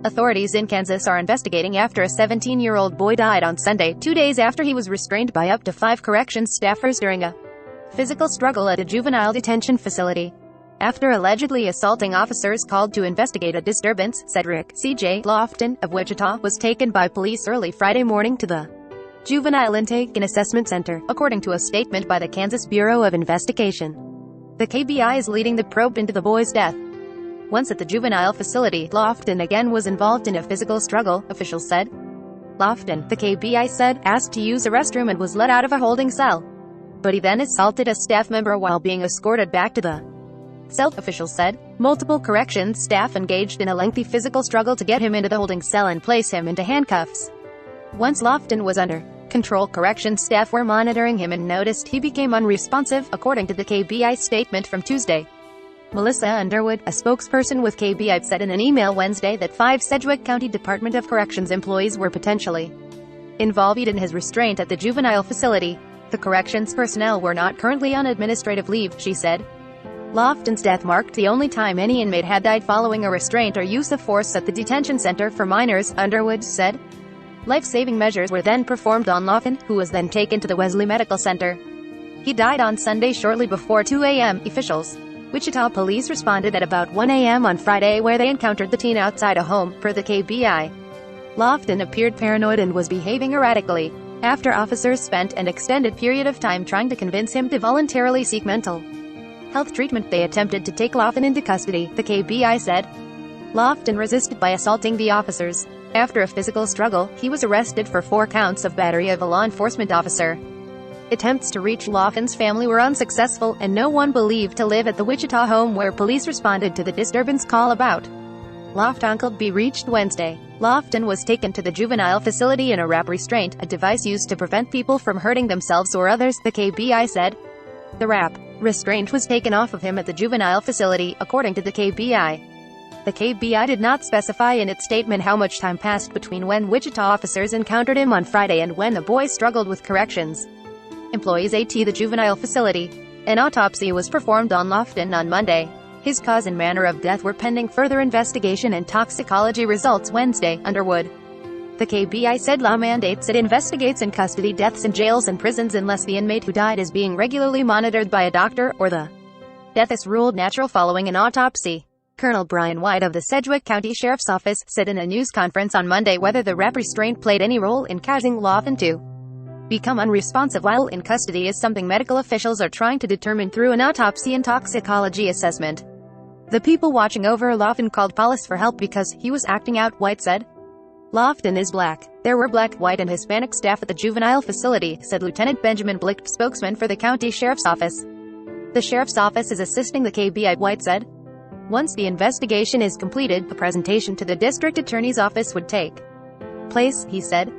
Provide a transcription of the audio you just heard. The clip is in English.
Authorities in Kansas are investigating after a 17-year-old boy died on Sunday, 2 days after he was restrained by up to 5 corrections staffers during a physical struggle at a juvenile detention facility. After allegedly assaulting officers called to investigate a disturbance, Cedric C.J. Lofton of Wichita was taken by police early Friday morning to the Juvenile Intake and Assessment Center, according to a statement by the Kansas Bureau of Investigation. The KBI is leading the probe into the boy's death. Once at the juvenile facility, Lofton again was involved in a physical struggle, officials said. Lofton, the KBI said, asked to use a restroom and was let out of a holding cell. But he then assaulted a staff member while being escorted back to the cell, officials said. Multiple corrections staff engaged in a lengthy physical struggle to get him into the holding cell and place him into handcuffs. Once Lofton was under control, corrections staff were monitoring him and noticed he became unresponsive, according to the KBI statement from Tuesday. Melissa Underwood, a spokesperson with KBI, said in an email Wednesday that 5 Sedgwick County Department of Corrections employees were potentially involved in his restraint at the juvenile facility. The corrections personnel were not currently on administrative leave, she said. Lofton's death marked the only time any inmate had died following a restraint or use of force at the detention center for minors, Underwood said. Life-saving measures were then performed on Lofton, who was then taken to the Wesley Medical Center. He died on Sunday shortly before 2 a.m., officials. Wichita police responded at about 1 a.m. on Friday where they encountered the teen outside a home, per the KBI. Lofton appeared paranoid and was behaving erratically, after officers spent an extended period of time trying to convince him to voluntarily seek mental health treatment. They attempted to take Lofton into custody, the KBI said. Lofton resisted by assaulting the officers. After a physical struggle, he was arrested for 4 counts of battery of a law enforcement officer. Attempts to reach Lofton's family were unsuccessful, and no one believed to live at the Wichita home where police responded to the disturbance call about Lofton could be reached Wednesday. Lofton was taken to the juvenile facility in a wrap restraint, a device used to prevent people from hurting themselves or others, the KBI said. The wrap restraint was taken off of him at the juvenile facility, according to the KBI. The KBI did not specify in its statement how much time passed between when Wichita officers encountered him on Friday and when the boy struggled with corrections. Employees at the juvenile facility. An autopsy was performed on Lofton on Monday. His cause and manner of death were pending further investigation and toxicology results Wednesday, Underwood. The KBI said law mandates it investigates in custody deaths in jails and prisons unless the inmate who died is being regularly monitored by a doctor, or the death is ruled natural following an autopsy. Colonel Brian White of the Sedgwick County Sheriff's Office said in a news conference on Monday whether the wrap restraint played any role in causing Lofton to become unresponsive while in custody is something medical officials are trying to determine through an autopsy and toxicology assessment. The people watching over Lofton called police for help because he was acting out, White said. Lofton is black. There were black, white, and Hispanic staff at the juvenile facility, said Lieutenant Benjamin Blicht, spokesman for the county sheriff's office. The sheriff's office is assisting the KBI, White said. Once the investigation is completed, a presentation to the district attorney's office would take place, he said.